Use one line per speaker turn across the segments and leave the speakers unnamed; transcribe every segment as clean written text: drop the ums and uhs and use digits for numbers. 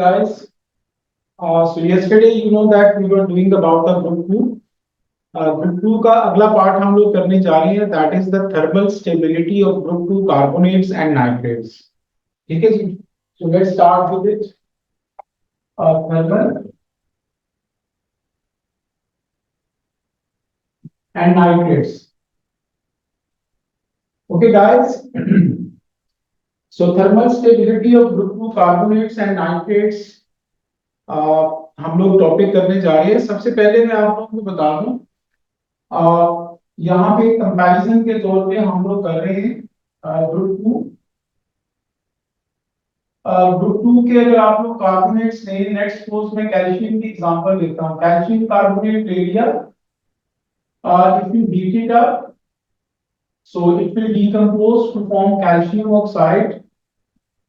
guys. So yesterday, you know that we were doing about the group two. Group two का अगला part हम लोग करने जा रहे हैं. That is the thermal stability of group two carbonates and nitrates. ठीक है जी. So let's start with it. Thermal and nitrates. Okay, guys. So thermal stability of group two carbonates and nitrates. हम लोग टॉपिक करने जा रहे हैं. सबसे पहले मैं आप लोगों को बता दूं, यहाँ पे कंपैरिजन के तौर पे हम लोग कर रहे हैं ग्रुप टू के अगर आप लोग कार्बोनेट्स ने नेक्स्ट सपोज में कैल्शियम की एग्जांपल लेता हूँ. कैल्शियम कार्बोनेट ले लिया. If you heat it up, so it will decompose to form calcium oxide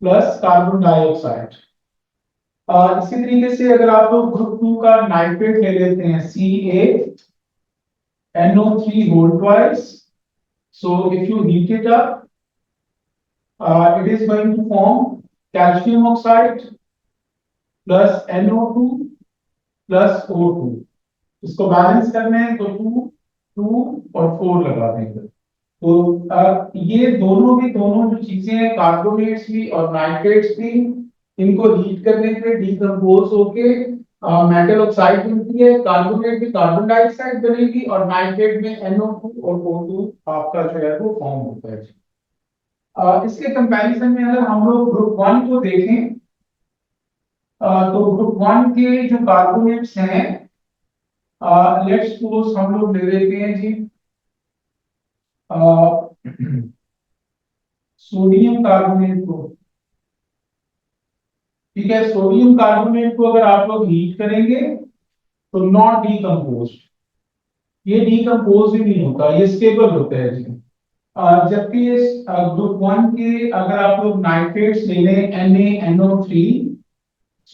plus carbon dioxide. इसी तरीके से अगर आप लोग ग्रुप टू का नाइट्रेट ले लेते हैं CaNO3 whole twice, so if you heat it up, it is going to form calcium oxide plus NO2 plus O2. इसको बैलेंस करने हैं तो 2, 2 और 4 लगा देंगे. तो ये दोनों जो चीजें हैं, कार्बोनेट्स भी और नाइट्रेट्स भी, इनको हीट करने पे डिकम्पोज होके मेटल ऑक्साइड बनती है. कार्बोनेट में कार्बन डाइऑक्साइड बनेगी और नाइट्रेट में NO2 और O2 आपका जो है वो फॉर्म होता है. इसके कंपैरिजन में अगर हम लोग ग्रुप वन को देखें, तो ग्रुप वन के जो कार्बोनेट्स हैं, लेट्स सपोज हम लोग ले लेते हैं जी सोडियम कार्बोनेट को. ठीक है, सोडियम कार्बोनेट को अगर आप लोग हीट करेंगे तो नॉट डीकम्पोज, ये डीकम्पोज ही नहीं होता, ये स्टेबल होता है जी. जबकि इस ग्रुप वन के अगर आप लोग नाइट्रेट्स ले लें NaNO3,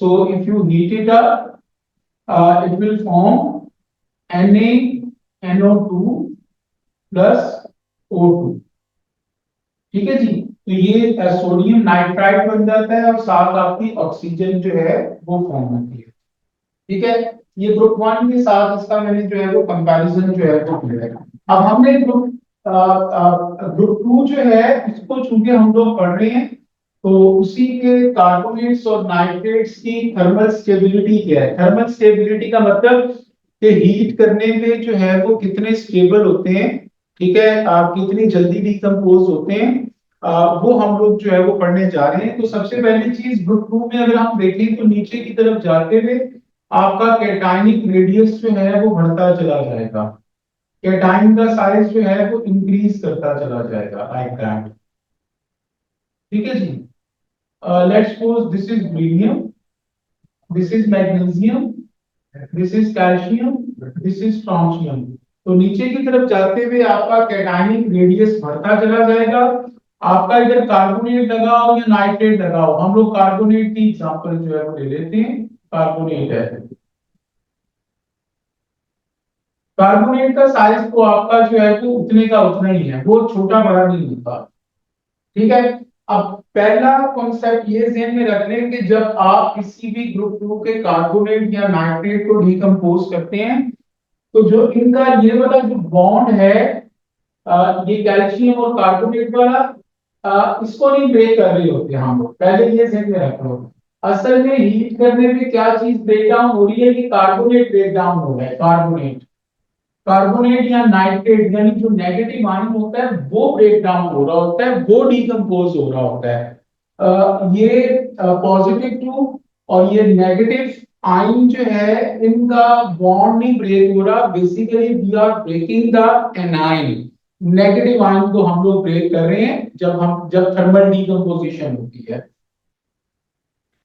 so if you heat it up, it will form NaNO2 plus O2. ठीक है जी. तो ये सोडियम नाइट्राइड बन जाता है और साथ आपकी ऑक्सीजन जो है वो फॉर्म होती है. ठीक है, ये ग्रुप वन के साथ इसका मैंने जो है वो कंपैरिजन जो है वो किया है. अब हमने ग्रुप टू जो है इसको चूंकि हम लोग पढ़ रहे हैं, तो उसी के कार्बोनेट्स और नाइट्रेट्स की थर्मल स्टेबिलिटी क्या है. थर्मल स्टेबिलिटी का मतलब कि हीट करने में जो है वो कितने स्टेबल होते हैं. ठीक है, कितनी जल्दी डिकम्पोज होते हैं, वो हम लोग जो है वो पढ़ने जा रहे हैं. तो सबसे पहली चीज ग्रुप टू में अगर हम देखें तो नीचे की तरफ जाते हुए आपका कैटायनिक रेडियस जो है वो बढ़ता चला जाएगा. कैटायन का साइज जो है वो इंक्रीज करता चला जाएगा लाइक दैट. ठीक है जी. Let's suppose this is beryllium, this is magnesium, this is calcium, this is strontium. तो नीचे की तरफ जाते हुए आपका कैटायनिक रेडियस बढ़ता चला जाएगा. आपका इधर कार्बोनेट लगा हो या नाइट्रेट लगा हो, हम लोग कार्बोनेट की एग्जांपल जो है वो ले लेते हैं. कार्बोनेट है, कार्बोनेट का साइज तो आपका जो है वो उतने का उतना ही है, वो छोटा बड़ा नहीं होता. ठीक है. अब पहला कॉन्सेप्ट ये ध्यान में रख लें कि जब आप किसी भी ग्रुप टू के कार्बोनेट या नाइट्रेट को डिकम्पोज करते हैं, तो जो इनका ये वाला जो बॉन्ड है, ये कैल्शियम और कार्बोनेट वाला, इसको नहीं ब्रेक कर रहे होते हम लोग. पहले ये ध्यान में रख लो. असल में हीट करने में क्या चीज ब्रेक डाउन हो रही है कि कार्बोनेट ब्रेक डाउन हो रहा है. कार्बोनेट या नाइट्रेट यानी जो नेगेटिव आयन होता है वो ब्रेक डाउन हो रहा होता है, वो डिकम्पोज हो रहा होता है. ये पॉजिटिव टू और ये नेगेटिव आयन जो है, इनका बॉन्ड नहीं ब्रेक हो रहा. Basically we are breaking the anion. Negative ion को हम लोग ब्रेक कर रहे हैं जब थर्मल डिकम्पोजिशन होती है.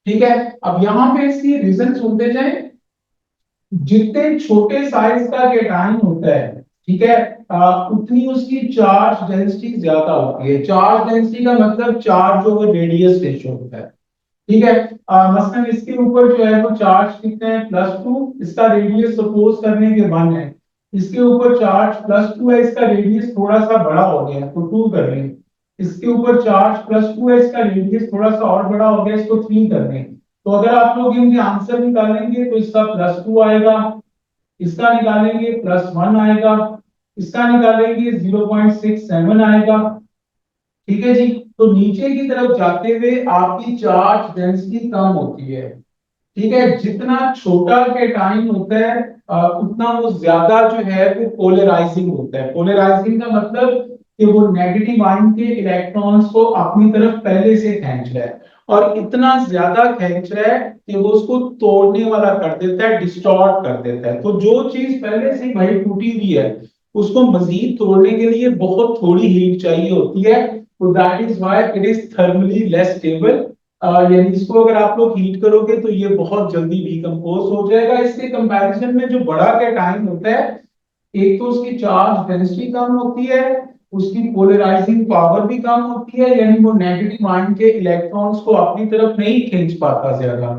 ठीक है. अब यहां पे इसकी रीजन सुनते जाएं. जितने छोटे साइज का कैटायन होता है, ठीक है, उतनी उसकी चार्ज डेंसिटी ज्यादा होती है. चार्ज डेंसिटी का मतलब चार्ज ओवर रेडियस रेशियो होता है. ठीक है. मसलन इसके ऊपर जो है वो चार्ज कितने हैं, +2. इसका रेडियस सपोज करने के 1 है. इसके ऊपर चार्ज +2 है, इसका रेडियस थोड़ा सा बड़ा हो गया तो 2 कर रहे हैं. इसके ऊपर चार्ज +2 है, इसका रेडियस थोड़ा सा और बड़ा हो गया, इसको 3 कर रहे हैं. तो अगर आप लोग इनके आंसर निकालेंगे तो इसका +2 आएगा, इसका निकालेंगे +1 आएगा, इसका निकालेंगे 0.67 आएगा। ठीक है जी। तो नीचे की तरफ जाते हुए आपकी चार्ज डेंसिटी कम होती है। ठीक है, जितना छोटा कैटायन होता है उतना वो ज्यादा जो है वो पोलराइजिंग होता है। पोलराइजिंग का मतलब कि वो नेगेटिव आयन के इलेक्ट्रॉन्स को अपनी तरफ पहले से खींच रहा है, और इतना ज्यादा खींच रहा है कि वो उसको तोड़ने वाला कर देता है, डिस्टॉर्ट कर देता है। तो जो चीज पहले से भाई टूटी हुई है उसको मजीद तोड़ने के लिए बहुत थोड़ी हीट चाहिए होती है। तो that is why it is thermally less stable. यानी इसको अगर आप लोग हीट करोगे तो ये बहुत जल्दी डिकम्पोज हो जाएगा। इसके कंपैरिजन में जो बड़ा कैटायन होता है, एक तो उसकी चार्ज डेंसिटी कम होती है, उसकी पोलराइजिंग पावर भी कम होती है, यानी वो नेगेटिव आयन के इलेक्ट्रॉन्स को अपनी तरफ नहीं खींच पाता ज्यादा।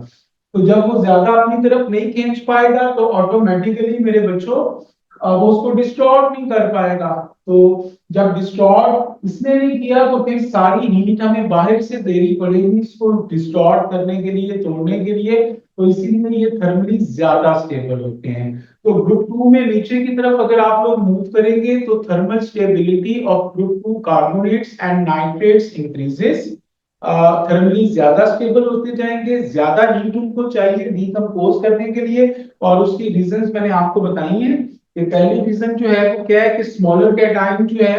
तो जब वो ज्यादा अपनी तरफ नहीं खींच पाएगा तो ऑटोमेटिकली मेरे बच्चों वो उसको डिस्टॉर्ट नहीं कर पाएगा। तो जब डिस्टॉर्ट इसने नहीं किया तो फिर सारी हीट हमें बाहर से देनी पड़ेगी इसको डिस्टॉर्ट करने के लिए, तोड़ने के लिए। तो इसीलिए ये थर्मली ज्यादा स्टेबल होते हैं। तो ग्रुप 2 में नीचे की तरफ अगर आप लोग मूव करेंगे तो thermal stability of group 2 carbonates and nitrates increases. Thermally ज्यादा स्टेबल होते जाएंगे, ज्यादा हीट उनको चाहिए डिकम्पोज करने के लिए। और उसकी रीजंस मैंने आपको बताई हैं कि पहली रीजन जो है वो क्या है कि स्मॉलर कैटायन जो है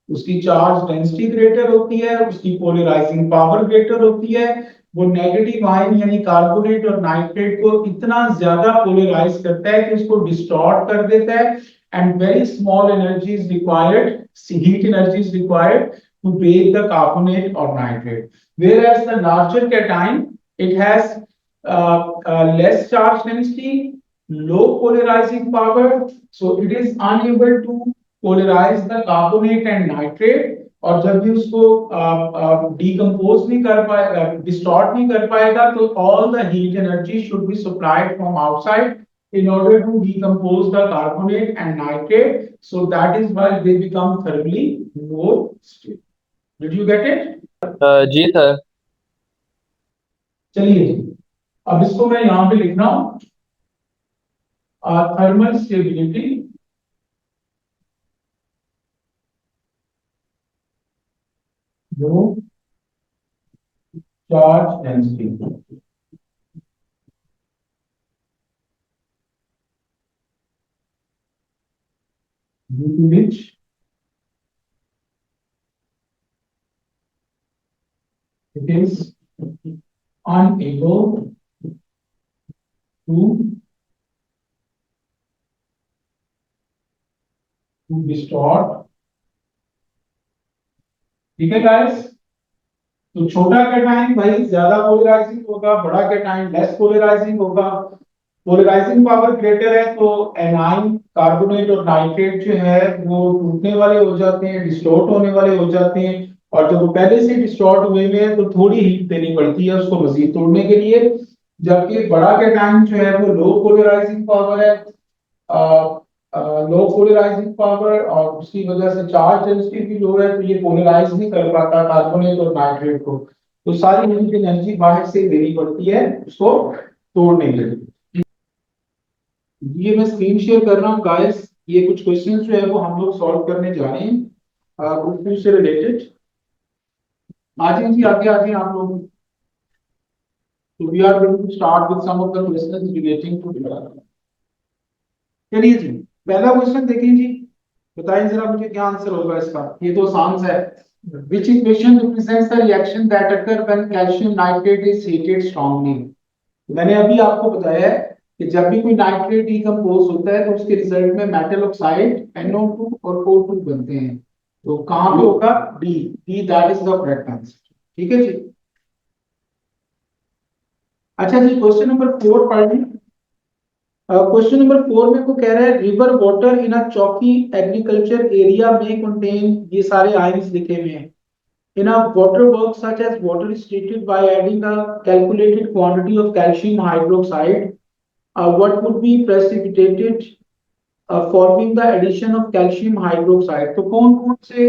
उसकी चार्ज डेंसिटी ग्रेटर होती है, उसकी पोलराइजिंग पावर ग्रेटर होती है। वो नेगेटिव आयन यानी कार्बोनेट और नाइट्रेट को इतना ज्यादा पोलराइज करता है कि उसको डिस्टॉर्ट कर देता है। And very small energy is required, heat energy is required to break the carbonate or nitrate. Whereas the larger cation, it has less charge density, low polarizing power, so it is unable to polarize the carbonate and nitrate. और जब भी उसको decompose नहीं कर पाएगा, distort नहीं कर पाएगा, तो all the heat energy should be supplied from outside in order to decompose the carbonate and nitrate. So that is why they become thermally more stable. Did you get it?
जी sir.
चलिए जी, अब इसको मैं यहां पे लिख रहा हूं, थर्मल स्टेबिलिटी जो charge density due to which it is unable to distort. ठीक है गाइस। तो छोटा कैटायन भाई ज्यादा पोलराइजिंग होगा, बड़ा कैटायन लेस पोलराइजिंग होगा। पोलराइजिंग पावर ग्रेटर है तो एनाइन कार्बोनेट और नाइट्रेट जो है वो टूटने वाले हो जाते हैं, डिस्टॉर्ट होने वाले हो जाते हैं। और जब वो पहले से डिस्टॉर्ट हुए हैं तो थोड़ी हीट देनी पड़ती है उसको मजीद तोड़ने के लिए। जबकि बड़ा कैटायन जो है वो लो पोलराइजिंग पावर है, लो पोलराइजिंग पावर, और उसकी वजह से चार्ज डेंसिटी भी लो है, तो ये पोलराइज नहीं कर पाता कार्बोनेट और नाइट्रेट को। तो सारी हीट एनर्जी बाहर से देनी पड़ती है उसको तोड़ने के लिए। ये मैं स्क्रीन शेयर कर रहा हूँ गाइस, ये कुछ क्वेश्चंस जो है वो हम लोग सॉल्व करने जा रहे हैं ग्रुप 2 से रिलेटेड। आ जाइए जी, आगे आ जाइए आप लोग। तो we are going to start with some of the questions relating to. चलिए जी, पहला क्वेश्चन देखें जी, बताएं जरा मुझे क्या आंसर होगा इसका। ये तो आसान सा है। Which equation represents the reaction that occur when calcium nitrate is heated strongly? मैंने अभी आपको बताया है कि जब भी कोई नाइट्रेट डिकम्पोज होता है तो उसके रिजल्ट में मेटल ऑक्साइड NO2 और O2 बनते हैं। तो कहां पे होगा? D. D that is the correct answer. ठीक है जी। अच्छा जी, क्वेश्चन नंबर 4 पढ़ लें। क्वेश्चन नंबर 4 में को कह रहा है रिवर वाटर इन अ चौकी एग्रीकल्चर एरिया में कंटेन, ये सारे आयंस लिखे हुए हैं। In a water works such as water is treated by adding a calculated quantity of calcium hydroxide, what would be precipitated forming the addition of calcium hydroxide? तो कौन कौन से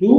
2.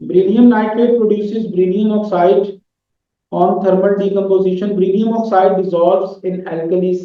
beryllium nitrate produces beryllium oxide on thermal decomposition. Beryllium oxide dissolves in alkalis.